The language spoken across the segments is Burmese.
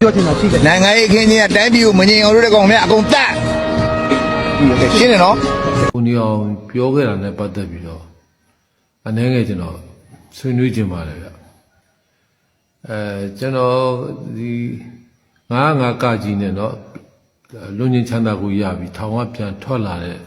ပြောချင်တာရှိတယ် နိုင်ငံရေးအခင်းကြီးကတိုင်းပြည်ကိုမငြိမ်အောင်လုပ်တဲ့ကောင်များအကုန်တတ်ရှင်းတယ်နော် ကိုနေအောင်ပြောခဲ့တာနဲ့ပတ်သက်ပြီးတော့အနေငယ်ကျွန်တော်ဆွေးနွေးခြင်းပါတယ်ဗျကျွန်တော်ဒီ9-5ကကြီးနဲ့တော့လွန်ကျင်ချမ်းသာကိုရပြီးထောင်ကပြန်ထွက်လာတဲ့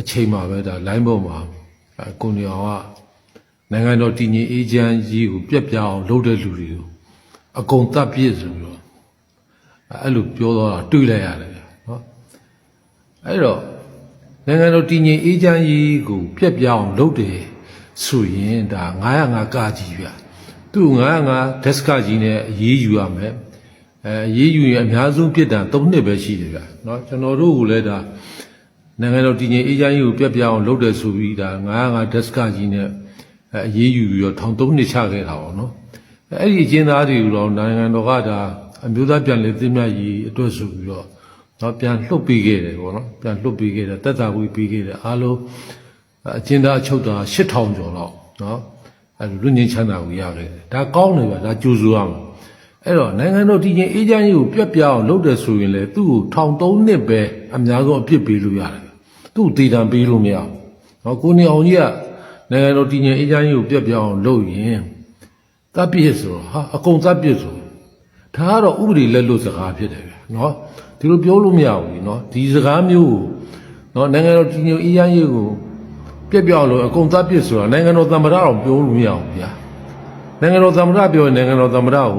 အချိန်မှာပဲဒါလိုင်းပေါ်မှာကိုနေအောင်ကနိုင်ငံတော်တည်ငြိမ်အေးချမ်းကြီးကိုပြက်ပြအောင်လုပ်တဲ့လူတွေကိုအကုန်တပ်ပြည့်ဆိုပြီးတော့အဲ့လိုပြောတော့တွေ့လိုက်ရတယ်နော်အဲ့တော့နိုင်ငံတော်တည်ငြိမ်အေးချမ်းရေးကိုပြက်ပြအောင်လုပ်တယ်ဆိုရင်ဒါ905ကကြီးဗျသူ့905ဒက်စကကြီးနဲ့အရေးယူရမယ်အရေးယူရင်အများဆုံးပြစ်ဒဏ်3နှစ်ပဲရှိတယ်ဗျเนาะကျွန်တော်တို့ကလည်းဒါနိုင်ငံတော်တည်ငြိမ်အေးချမ်းရေးကိုပြက်ပြအောင်လုပ်တယ်ဆိုပြီးဒါ905ဒက်စကကြီးနဲ့အရေးယူပြီးတော့ထောင်3နှစ်ချခဲ့တာပေါ့เนาะအဲ့ဒီအကျဉ်းသားတွေကိုတော့နိုင်ငံတော်ကဒါအမျိုးသားပြန်လည်သင့်မြတ်ရေးအတွက်ဆိုပြီးတော့တော့ပြန်လှုပ်ပေးခဲ့တယ်ပေါ့နော်ပြန်လှုပ်ပေးခဲ့တယ်တက်တာဝေးပေးခဲ့တယ်အားလုံးအကျဉ်းသားအချုပ်သား8000ကျော်လောက်နော်အဲလူငင်းချမ်းသာကိုရခဲ့တယ်ဒါကောင်းတယ်ဗျဒါကြိုးစိုးရမှာအဲ့တော့နိုင်ငံတော်တည်ငြိမ်အေးချမ်းရေးကိုပြက်ပြအောင်လုပ်တယ်ဆိုရင်လေသူ့ကိုထောင်3နှစ်ပဲအများဆုံးအပြစ်ပေးလို့ရတယ်သူ့ဒေတာပေးလို့မရဘူးနော်ကိုနေအောင်ကြီးကနိုင်ငံတော်တည်ငြိမ်အေးချမ်းရေးကိုပြက်ပြအောင်လုပ်ရင်တပ်ပြည့်ဆိုဟာအကုန်တပ်ပြည့်ဆိုဒါကတော့ဥပဒေလက်လွတ်စကားဖြစ်တယ်ဗျနော်ဒီလိုပြောလို့မရဘူးเนาะဒီစကားမျိုးကိုเนาะနိုင်ငံတော်တည်ငြိမ်အေးချမ်းရေးကိုပြက်ပြောက်လို့အကုန်သတ်ပြစ်ဆိုတာနိုင်ငံတော်သမ္မတတော်ပြောလို့မရဘူးဗျာနိုင်ငံတော်သမ္မတပြောရင်နိုင်ငံတော်သမ္မတကို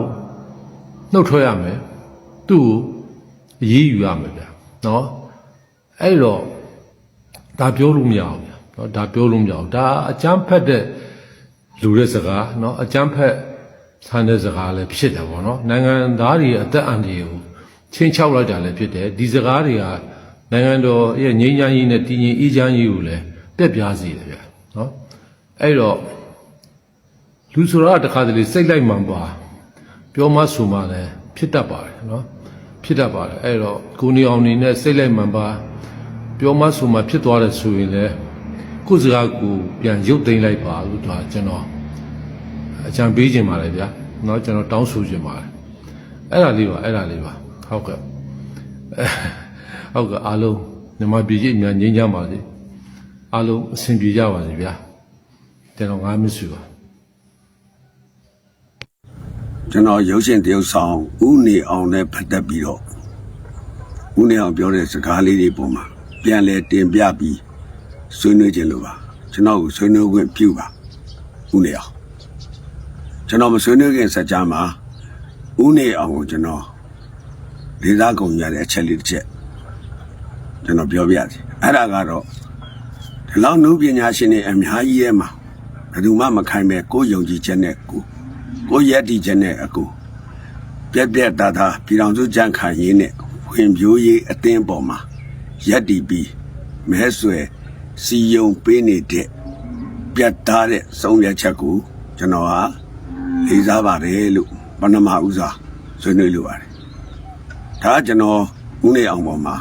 နှုတ်ထွက်ရမယ်သူ့ကိုအရေးယူရမယ်ဗျာเนาะအဲ့တော့ဒါပြောလို့မရဘူးဗျာเนาะဒါပြောလို့မရဘူးဒါအကြမ်းဖက်တဲ့လူတဲ့စကားเนาะအကြမ်းဖက်ဆန်တဲ့စကားလည်းဖြစ်တယ်ပေါ့เนาะနိုင်ငံသားတွေအသက်အန္တရာယ်ကိုချင်းချောက်လိုက်တာလည်းဖြစ်တယ်ဒီစကားတွေကနိုင်ငံတော်ရဲ့ငြိမ်းချမ်းရေးနဲ့တည်ငြိမ်အေးချမ်းရေးကိုလည်းပြက်ပြားစေတယ်ဗျာနော်အဲ့တော့လူဆိုတာတခါတလေစိတ်လိုက်မှန်ပါပြောမှဆိုမှလည်းဖြစ်တတ်ပါတယ်နော်ဖြစ်တတ်ပါတယ်အဲ့တော့ကိုနေအောင်နေနဲ့စိတ်လိုက်မှန်ပါပြောမှဆိုမှဖြစ်သွားတယ်ဆိုရင်လည်းကိုယ်စကားကိုပြန်ရုပ်သိမ်းလိုက်ပါလို့ဒါကျွန်တော်အကြံပေးခြင်းပါတယ်ဗျာနော်ကျွန်တော်တောင်းဆိုခြင်းပါတယ်အဲ့ဒါလေးပါဟုတ်ကဲ့အားလုံးမြန်မာပြည်ကြီးအများငြိမ်းချမ်းပါစေအားလုံးအဆင်ပြေကြပါစေဗျာကျွန်တော်9မိနစ်ပါကျွန်တော်ရုပ်ရှင်တရုပ်ဆောင်ဦးနေအောင်နဲ့ဖတ်တက်ပြီးတော့ဦးနေအောင်ပြောတဲ့စကားလေးတွေပုံမှာပြန်လဲတင်ပြပြီးဆွေးနွေးခြင်းလို့ပါကျွန်တော်ကိုဆွေးနွေးခွင့်ပြုပါဦးနေအောင်ကျွန်တော်မဆွေးနွေးခင်စကြမှာဦးနေအောင်ကိုကျွန်တော်ဒေသကုန်ရတဲ့အချက်လေးတစ်ချက်ကျွန်တော်ပြောပြစီအဲ့ဒါကတော့ဒီလောက်နုပညာရှင်တွေအများကြီးရဲ့မှာဘယ်သူမှမခိုင်းပဲကိုယ်ယုံကြည်ချက်နဲ့ကိုယ်ရည်တည်ချက်နဲ့အကူပြက်ပြက်သားသားပြည်တော်စုကြံ့ခိုင်ရေးနဲ့ခွင့်ပြိုးရေးအသင်းပေါ်မှာရက်တည်ပြီးမဲဆွယ်စီယုံပေးနေတဲ့ပြတ်သားတဲ့ဆုံးဖြတ်ချက်ကိုကျွန်တော်ဟာလေးစားပါတယ်လို့ပဏမဥစားဆွေးနွေးလိုပါတယ်ဒါကကျွန်တော်ဦးနေအောင်ပေါ်မှာ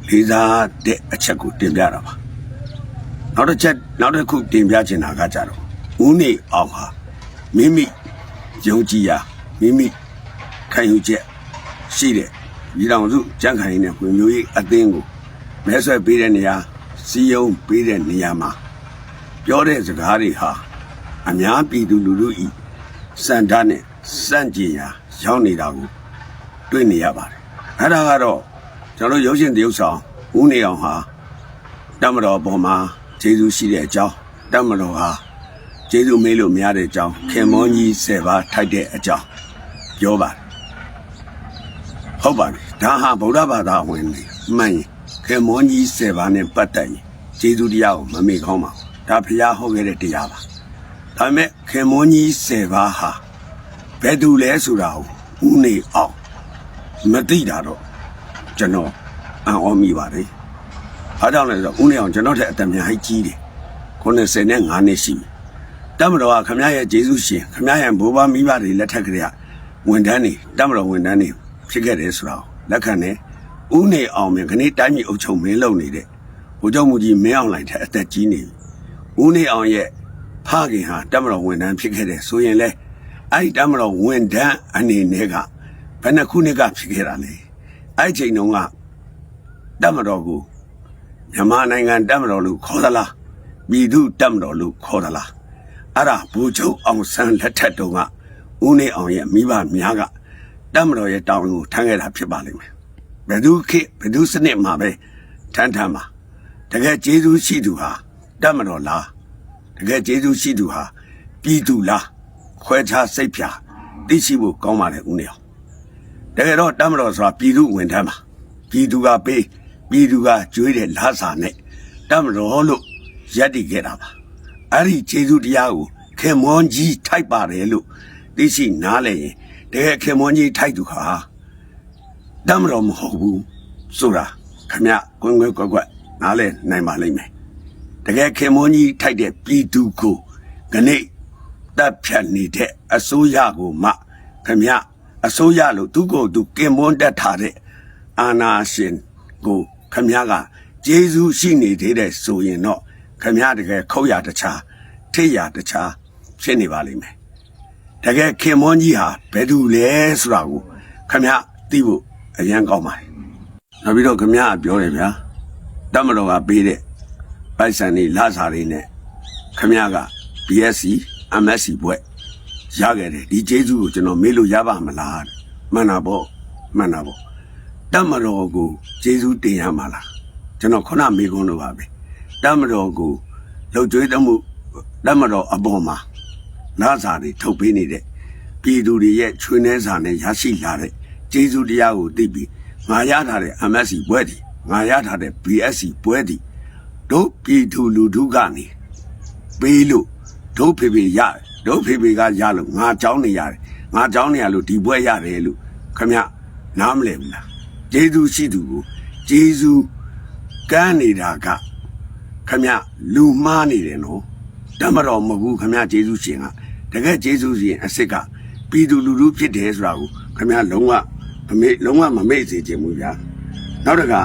လေးစားတဲ့အချက်ကိုတင်ပြတာပါနောက်တစ်ခုတင်ပြချင်တာကကြတော့ဦးနေအောင်ဟာမိမိယုံကြည်ရာမိမိခံယူချက်ရှိတဲ့ပြည်တော်စုကြံ့ခိုင်ရေးနဲ့ဖွံ့ဖြိုးရေးအသင်းကိုမဲဆွယ်ပေးတဲ့နေရာစီယုံပေးတဲ့နေရာမှာပြောတဲ့စကားတွေဟာအများပြည်သူလူထုဤစံဓာတ်နဲ့စန့်ကျင်ရာရောက်နေတာကိုတွေ့နေရပါတယ်အဲ့ဒါကတော့ကျွန်တော်ရုပ်ရှင်တရုပ်ဆောင်ဦးနေအောင်ဟာတမတော်ပေါ်မှာကျေးဇူးရှိတဲ့အကြောင်းတမတော်ဟာကျေးဇူးမေးလို့မရတဲ့အကြောင်းခင်မွန်ကြီး10ပါးထိုက်တဲ့အကြောင်းပြောပါတယ်ဟုတ်ပါပြီဒါဟာဗုဒ္ဓဘာသာဝင်နေမှန်ရင်ခင်မွန်ကြီး10ပါးနဲ့ပတ်သက်ရင်ကျေးဇူးတရားကိုမမေ့ကောင်းပါဘူးဒါဖရားဟောခဲ့တဲ့တရားပါဒါပေမဲ့ခင်မွန်ကြီး10ပါးဟာဘယ်သူလဲဆိုတာကိုဦးနေအောင်မသိတာတော့ကျွန်တော်အံ့ဩမိပါတယ်အားကြောင့်လည်းဆိုဦးနေအောင်ကျွန်တော်ထက်အတများကြီးတယ်95နှစ်ရှိပြီတမတော်ကခမရရဲ့ဂျေစုရှင်ခမရရဲ့ဘိုးဘမိဘတွေလက်ထက်ကလေးကဝန်ထမ်းတွေတမတော်ဝန်ထမ်းတွေဖြစ်ခဲ့တယ်ဆိုတာလက်ခံတယ်ဦးနေအောင်မြင်ခဏတိုင်းပြည်အုပ်ချုပ်မင်းလုပ်နေတဲ့ဘိုးချုပ်မူကြီးမင်းအောင်လှိုင်ထက်အသက်ကြီးနေပြီဦးနေအောင်ရဲ့ဖခင်ဟာတမတော်ဝန်ထမ်းဖြစ်ခဲ့တယ်ဆိုရင်လေအဲ့ဒီတမတော်ဝန်ထမ်းအနေနဲ့က ဘယ်နှခုနှစ်ကဖြစ်ခဲ့တာလဲအဲ့ချိန်တုန်းကတပ်မတော်ကိုမြန်မာနိုင်ငံတပ်မတော်လို့ခေါ်သလားပြည်သူတပ်မတော်လို့ခေါ်သလားအဲ့ဒါဗိုလ်ချုပ်အောင်ဆန်းလက်ထက်တုန်းကဦးနေအောင်ရဲ့မိဘများကတပ်မတော်ရဲ့တောင်းကိုထမ်းခဲ့တာဖြစ်ပါလိမ့်မယ်ဘယ်သူခေဘယ်သူစနစ်မှာပဲထမ်းပါတကယ်ကျေးဇူးရှိသူဟာတပ်မတော်လားတကယ်ကျေးဇူးရှိသူဟာပြည်သူလားခွဲခြားစိတ်ဖြာသိရှိဖို့ကောင်းပါတယ်ဦးနေအောင်တကယ်တော့တပ်မတော်ဆိုတာပြည်သူဝင်ထမ်းပါပြည်သူကပေးပြည်သူကကြွေးတဲ့လားစာနဲ့တပ်မတော်လို့ရက်တည်ခဲ့တာပါအဲ့ဒီကျေးဇူးတရားကိုခင်မွန်ကြီးထိုက်ပါတယ်လို့သိရှိနားလည်ရင်တကယ်ခင်မွန်ကြီးထိုက်သူဟာတပ်မတော်မဟုတ်ဘူးဆိုတာခင်ဗျကွန်းကွက်နားလည်နိုင်ပါလိမ့်မယ်တကယ်ခင်မွန်ကြီးထိုက်တဲ့ပြည်သူကိုခဏတပ်ဖြတ်နေတဲ့အစိုးရကိုမှခင်ဗျအစိုးရလို့သူကိုသူကင်မွန်းတက်ထားတဲ့အာနာရှင်ကိုခင်ဗျကကျေးဇူးရှိနေသေးတဲ့ဆိုရင်တော့ခင်ဗျတကယ်ခုတ်ရတခြားထိတ်ရတခြားဖြစ်နေပါလိမ့်မယ်တကယ်ခင်မွန်းကြီးဟာဘယ်သူလဲဆိုတာကိုခင်ဗျသိဖို့အရန်ကောင်းပါတယ်နောက်ပြီးတော့ခင်ဗျပြောတယ်ဗျာတပ်မတော်ကပေးတဲ့ပိုက်ဆံတွေလစာတွေနဲ့ခင်ဗျက BSc MSc ဘွဲ့ရခဲ့တယ်ဒီကျေးဇူးကိုကျွန်တော်မေးလို့ရပါမလားမှန်တာပေါ့တပ်မတော်ကိုကျေးဇူးတင်ရမှာလားကျွန်တော်ခုနမေးခွန်းလို့ပါပဲတပ်မတော်ကိုလှုပ်ကြွေးတမှုတပ်မတော်အပေါ်မှာနာစာတွေထုတ်ပေးနေတဲ့ပြည်သူတွေရဲ့ချွေးနှဲစာနဲ့ရရှိလာတဲ့ကျေးဇူးတရားကိုသိပြီးငါရထားတဲ့ MSc ဘွဲ့ဒီငါရထားတဲ့ BSc ဘွဲ့ဒီတို့ပြည်သူလူထုကနေပေးလို့တို့ဖေဖေရတယ်တို့ဖေဖေကရလို့ငါကြောင်းနေရတယ်ငါကြောင်းနေရလို့ဒီဘွဲ့ရတယ်လို့ခမနားမလဲဘူးလားကျေးဇူးရှိသူကိုကျေးဇူးကမ်းနေတာကခမလူမှားနေတယ်နော်တမတော်မဟုတ်ဘူးခမကျေးဇူးရှင်ကတကယ်ကျေးဇူးရှင်အစ်စ်ကပြည်သူလူထုဖြစ်တယ်ဆိုတာကိုခမလုံးဝမမေ့စေချင်ဘူးဗျာနောက်တက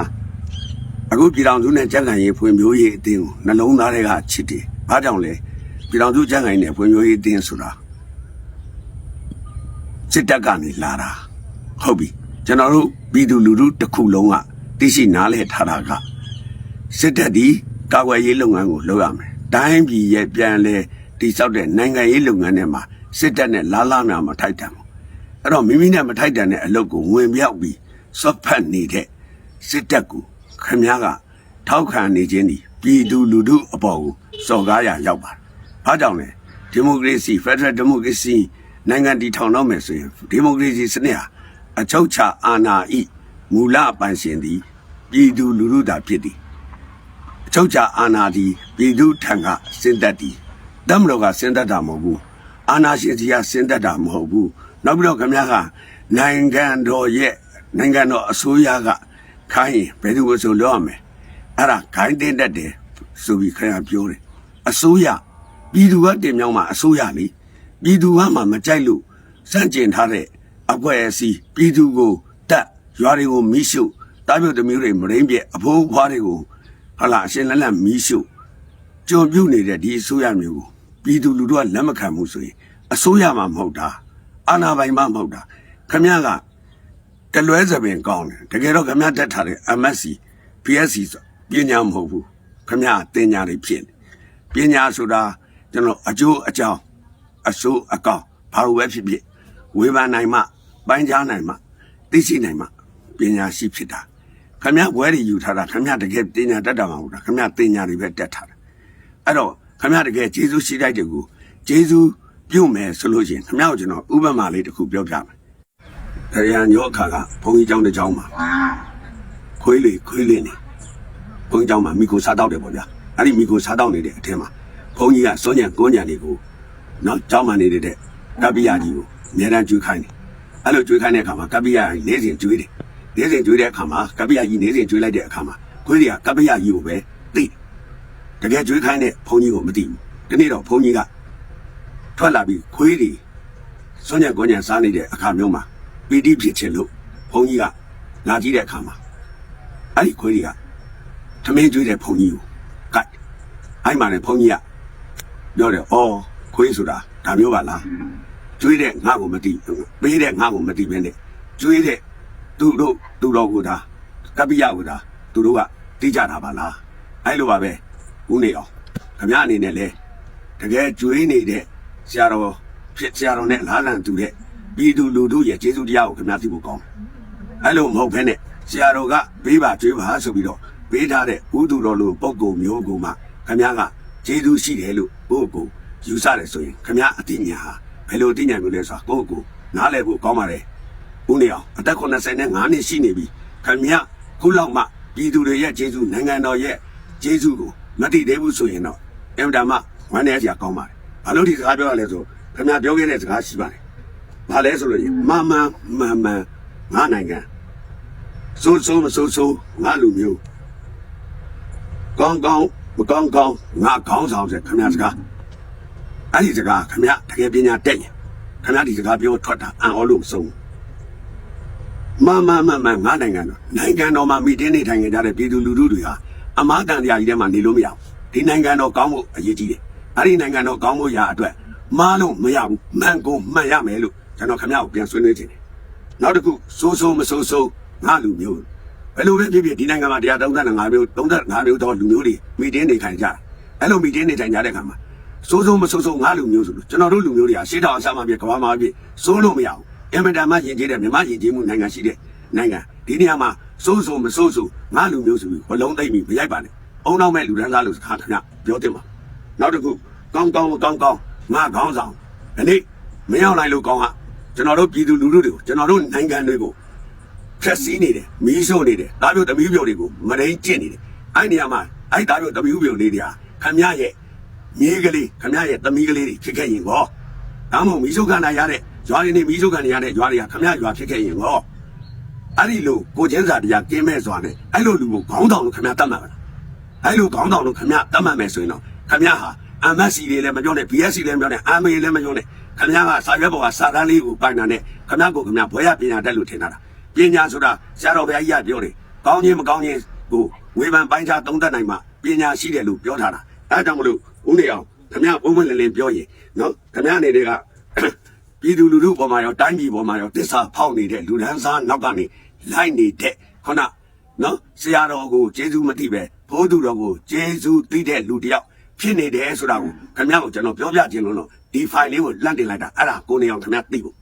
အခုပြည်တော်စုနဲ့ကြက်ကန်ရေးဖွံ့ဖြိုးရေးအသင်းကိုနှလုံးသားတွေကချစ်တယ်ဘာကြောင့်လဲပြည်တော်စုကြက်ကန်ရေးနဲ့ဖွံ့ဖြိုးရေးအသင်းဆိုတာစစ်တပ်ကနေလာတာဟုတ်ပြီကျွန်တော်တို့ပြည်သူလူထုတစ်ခုလုံးကသိရှိနားလည်ထားတာကစစ်တပ်ဒီကာကွယ်ရေးလုပ်ငန်းကိုလုပ်ရမယ်တိုင်းပြည်ရဲ့ပြန်လဲတိစောက်တဲ့နိုင်ငံရေးလုပ်ငန်းတွေမှာစစ်တပ်နဲ့လားများမထိုက်တန်ဘူးအဲ့တော့မိမိနဲ့မထိုက်တန်တဲ့အလုပ်ကိုဝင်ပြောက်ပြီးစော့ဖက်နေတဲ့စစ်တပ်ကိုခင်ဗျားကထောက်ခံနေခြင်းဒီပြည်သူလူထုအပေါ်ကိုစော်ကားရရောက်ပါတယ်။ဘာကြောင့်လဲဒီမိုကရေစီဖက်ဒရယ်ဒီမိုကရေစီနိုင်ငံတည်ထောင်တော့မယ်ဆိုရင်ဒီမိုကရေစီစနစ်ဟာအချုပ်ချာအာဏာဤမူလပိုင်ရှင်သည်ပြည်သူလူထုသာဖြစ်သည်အချုပ်ချာအာဏာသည်ပြည်သူထံကစင်သက်သည်တမတော်ကစင်သက်တာမဟုတ်ဘူးအာဏာရှင်ကြီးကစင်သက်တာမဟုတ်ဘူးနောက်ပြီးတော့ခင်ဗျားကနိုင်ငံတော်အစိုးရကခိုင်းရင်ဘယ်သူကိုဆိုလို့ရမယ်အဲ့ဒါခိုင်းတဲ့တယ်ဆိုပြီးခင်ဗျားပြောတယ်အစိုးရပြည်သူကတင်မြောင်းမှာအစိုးရလေပြည်သူကမှမကြိုက်လို့စန့်ကျင်ထားတဲ့အကွက်အစည်းပြည်သူကိုတက်ရွာတွေကိုမိရှုတားပြုတ်သမီးတွေမရင်းပြအဖိုးဖွားတွေကိုဟာလာအရှင်လက်လက်မိရှုကြုံပြုတ်နေတဲ့ဒီအစိုးရမျိုးကိုပြည်သူလူထုကလက်မခံဘူးဆိုရင်အစိုးရမှမဟုတ်တာအာဏာပိုင်မှမဟုတ်တာခင်ဗျားကတလွဲစပင်ကောင်းတယ်တကယ်တော့ခင်ဗျားတက်ထားတဲ့ MSc BSc ဆိုပညာမဟုတ်ဘူးခင်ဗျားတင်ညာတွေဖြစ်ပညာဆိုတာကျွန်တော်အကျိုးအကြောင်းအဆိုးအကောင်းဘာလို့ပဲဖြစ်ဝေဖန်နိုင်မှပိုင်းခြားနိုင်မှသိရှိနိုင်မှပညာရှိဖြစ်တာခင်ဗျားဘွဲတွေယူထားတာခင်ဗျားတကယ်ပညာတတ်တာမဟုတ်တာခင်ဗျားပညာတွေပဲတက်ထားတာအဲ့တော့ခင်ဗျားတကယ်ကျေးဇူးရှိတိုက်တယ်ကိုကျေးဇူးပြုမယ်ဆိုလို့ရှိရင်ခင်ဗျားကိုကျွန်တော်ဥပမာလေးတစ်ခုပြောပြမယ်တရားညောအခါကဘုန်းကြီးကျောင်းတစ်ကျောင်းမှာခွေးလေးနေဘုန်းကြီးကျောင်းမှာမိကိုစားတော့တယ်ပေါ့ဗျာအဲ့ဒီမိကိုစားတော့နေတဲ့အထက်မှာဘုန်းကြီးကစောညံကိုညံတွေကိုနော်ကျောင်းမှာနေတဲ့ကပ္ပိယကြီးကိုအများအားကျွေးခိုင်းတယ်အဲ့လိုကျွေးခိုင်းတဲ့အခါမှာကပ္ပိယကြီးနေစဉ်ကျွေးတယ်နေစဉ်ကျွေးတဲ့အခါမှာကပ္ပိယကြီးနေစဉ်ကျွေးလိုက်တဲ့အခါမှာခွေးတွေကကပ္ပိယကြီးကိုပဲသိတကယ်ကျွေးခိုင်းတဲ့ဘုန်းကြီးကိုမသိဘူးဒီနေ့တော့ဘုန်းကြီးကထွက်လာပြီးခွေးတွေစောညံကိုညံစားနေတဲ့အခါမျိုးမှာပီတိဖြစ်ခြင်းလို့ဘုန်းကြီးကလာကြည့်တဲ့အခါမှာအဲ့ဒီခွေးတွေကထမင်းကျွေးတဲ့ဘုန်းကြီးကိုကတ်အဲ့မှာလည်းဘုန်းကြီးကပြောတယ်အော်ခွေးဆိုတာဒါမျိုးပါလားကျွေးတဲ့ငါ့ကိုမသိပေးတဲ့ငါ့ကိုမသိဘဲနဲ့ ကျွေးတဲ့သူတော်ကိုဒါကပ္ပိယကိုဒါသူတို့ကတိကြတာပါလားအဲ့လိုပါပဲဦးနေအောင်ခင်ဗျားအနေနဲ့လဲတကယ်ကျွေးနေတဲ့ဆရာတော်ဖြစ်ဆရာတော်နဲ့လားလန်တူတဲ့ပြည်သူလူထုရဲ့ကျေးဇူးတရားကိုခင်ဗျားသိဖို့ကောင်းတယ်အဲ့လိုမဟုတ်ဘဲနဲ့ဆရာတော်ကပေးပါကျွေးပါဆိုပြီးတော့ပေးထားတဲ့ဥသူတော်လိုပုံကုမျိုးကိုမှခင်ဗျားကကျေးဇူးရှိတယ်လို့ကိုယ့်ကိုယူဆတယ်ဆိုရင်ခင်ဗျားအတိညာဟာဘယ်လိုအတိညာမျိုးလဲဆိုတာကိုယ့်ကိုနားလည်ဖို့ကောင်းပါတယ်ဦးနေအောင်အသက်85နှစ်ရှိနေပြီခင်ဗျားခုလောက်မှပြည်သူတွေရဲ့ကျေးဇူးနိုင်ငံတော်ရဲ့ကျေးဇူးကိုမသိသေးဘူးဆိုရင်တော့အင်တာမဝမ်းနည်းစရာကောင်းပါတယ်ဘာလို့ဒီစကားပြောရလဲဆိုခင်ဗျားပြောခဲ့တဲ့စကားရှိပါတယ်ဘာလဲဆိုလို့မှန်ငါနိုင်ငံစိုးမစိုးငါလူမျိုးကောင်းမကောင်းငါခေါင်းဆောင်တဲ့ခင်ဗျားစကားအဲ့ဒီစကားခင်ဗျားတကယ်ပညာတက်ရင်ခင်ဗျားဒီစကားပြောထွက်တာအံ့ဩလို့မဆုံးမှန်ငါနိုင်ငံတော်မှာမိတင်းနေထိုင်ကြတဲ့ပြည်သူလူထုတွေဟာအမားတန်တရားကြီးထဲမှာနေလို့မရဘူးဒီနိုင်ငံတော်ကောင်းဖို့အရေးကြီးတယ်အဲ့ဒီနိုင်ငံတော်ကောင်းဖို့ရာအတွက်မားလို့မရဘူးမှန်ကိုမှန်ရမယ်လို့ကျွန်တော်ခင်ဗျားကိုပြန်ဆွေးနွေးချင်တယ်နောက်တစ်ခုစိုးမစိုးငါလူမျိုးဘယ်လိုပဲဖြစ်ဖြစ်ဒီနိုင်ငံမှာ135မျိုးတော့လူမျိုးတွေမိတင်းနေထိုင်ကြတယ်အဲ့လိုမိတင်းနေထိုင်ကြတဲ့အခါမှာစိုးမစိုးငါလူမျိုးဆိုလို့ကျွန်တော်တို့လူမျိုးတွေကရှေးတောင်အစမှပြကဘာမှပြစိုးလို့မရဘူးအင်မတန်မှယဉ်ကျေးတဲ့မြန်မာယဉ်ကျေးမှုနိုင်ငံရှိတဲ့နိုင်ငံဒီနေရာမှာစိုးမစိုးငါလူမျိုးဆိုပြီးဘလုံးသိမ့်ပြီးမရိုက်ပါနဲ့အုံနောက်မဲ့လူတန်းစားလို့စကားခင်ဗျပြောတင်ပါနောက်တစ်ခုကောင်းငါခေါင်းဆောင်ဒီနေ့မရောက်နိုင်လို့ကောင်းဟာကျွန်တော်တို့ပြည်သူလူထုတွေကိုကျွန်တော်တို့နိုင်ငံတွေကိုဖျက်ဆီးနေတယ်မီးရှို့နေတယ်ဒါမျိုးသမီးပြုတ်တွေကိုမရင်းကျင့်နေတယ်အဲ့နေရာမှာအဲ့ဒါမျိုးသမီးပြုတ်လေးတွေဟာခင်ဗျရဲ့မြေးကလေးခင်ဗျရဲ့သမီးကလေးတွေဖြစ်ခဲ့ရင်ဟောဒါမှမဟုတ်မီးရှို့ခံရတဲ့ရွာတွေနေမီးရှို့ခံရတဲ့ရွာတွေကခင်ဗျရွာဖြစ်ခဲ့ရင်ဟောအဲ့ဒီလိုကိုချင်းစာတရားကင်းမဲ့စွာနဲ့အဲ့လိုလူကိုခေါင်းဆောင်လို့ခင်ဗျတတ်မှတ်ပါလားအဲ့လိုခေါင်းဆောင်လို့ခင်ဗျတတ်မှတ်မယ်ဆိုရင်တော့ခင်ဗျဟာ MSC တွေလည်းမပြောနဲ့ BSC လည်းမပြောနဲ့ MA လည်းမပြောနဲ့ခင်ဗျားကစာရွက်ပေါ်ကစာတန်းလေးကိုပိုင်တာနဲ့ခင်ဗျားကိုခင်ဗျားဘွဲရပညာတတ်လို့ထင်တာပညာဆိုတာဆရာတော်ဘုရားကြီးကပြောတယ်ကောင်းခြင်းမကောင်းခြင်းကိုဝေဖန်ပိုင်းခြားသုံးသပ်နိုင်မှပညာရှိတယ်လို့ပြောထားတာအဲဒါကြောင့်မလို့ဦးနေအောင်ခင်ဗျားဘုံမလင်းလင်းပြောရင်နော်ခင်ဗျားအနေနဲ့ကပြည်သူလူထုပေါ်မှာရောတိုင်းပြည်ပေါ်မှာရောတစ္ဆာဖောက်နေတဲ့လူဒန်းစားနောက်ကနေလိုက်နေတဲ့ခုနနော်ဆရာတော်ကိုကျေးဇူးမသိပဲဘိုးသူတော်ကိုကျေးဇူးသိတဲ့လူတယောက်ဖြစ်နေတယ်ဆိုတာကိုခင်ဗျားကိုကျွန်တော်ပြောပြခြင်းလို့တော့ဒီ file လေးကိုလန့်တင်လိုက်တာအဲ့ဒါကိုနေအောင်ခင်ဗျားသိဖို့